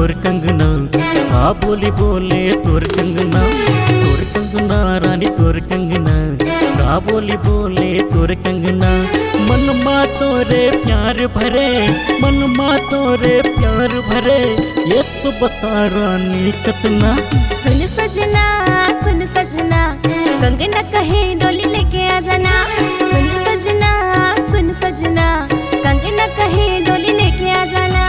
तोर कंगना, का बोली बोले तोर कंगना रानी तोर कंगना, का बोली बोले तोर कंगना। मन मा तोरे प्यार भरे, मन मा तोरे प्यार भरे, ये तो बता रानी कतना। सुन सजना कंगना कहे डोली लेके आ जाना। सुन सजना कंगना कहे डोली लेके आ जाना।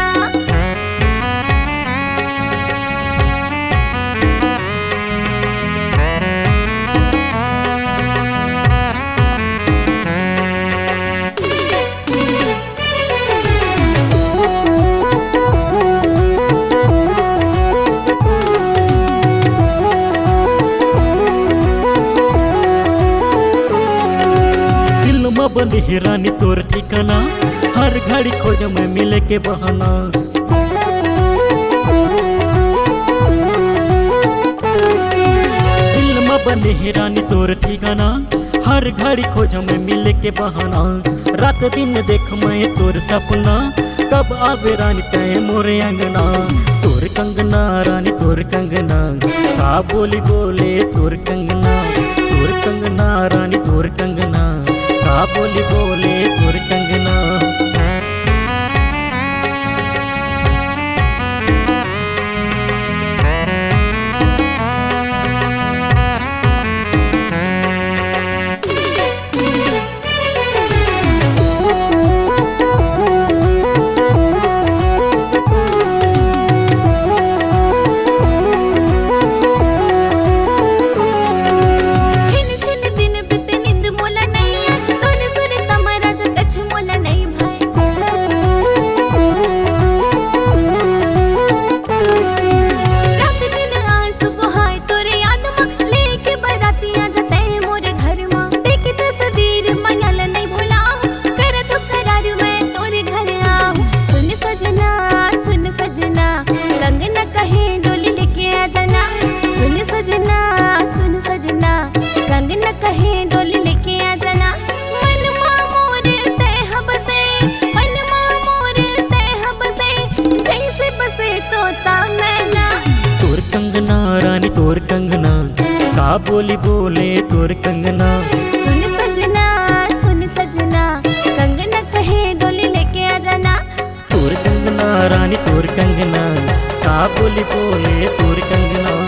बंद ही रानी तोर ठिकाना, हर घड़ी खोज में मिले के बहाना। दिल में बंद ही रानी तोर ठिकाना, हर घड़ी खोज में मिले के बहाना। रात दिन देख मैं तोर सपना, कब आवे रानी तय मोरे अंगना। तोर कंगना रानी तोर कंगना, का बोली बोले तोर कंगना। तोर कंगना रानी तोर कंगना, का बोली बोले तोर कंगना। कहे डोली लेके आ जाना। मन मोरे तह बसे, मन मोरे तह बसे, जैसे बसे तोता मैना। तोर कंगना रानी तोर कंगना, का बोली बोले तोर कंगना। सुन सजना कंगना कहे डोली लेके आ जाना। तोर कंगना रानी तोर कंगना, का बोली बोले तोर कंगना।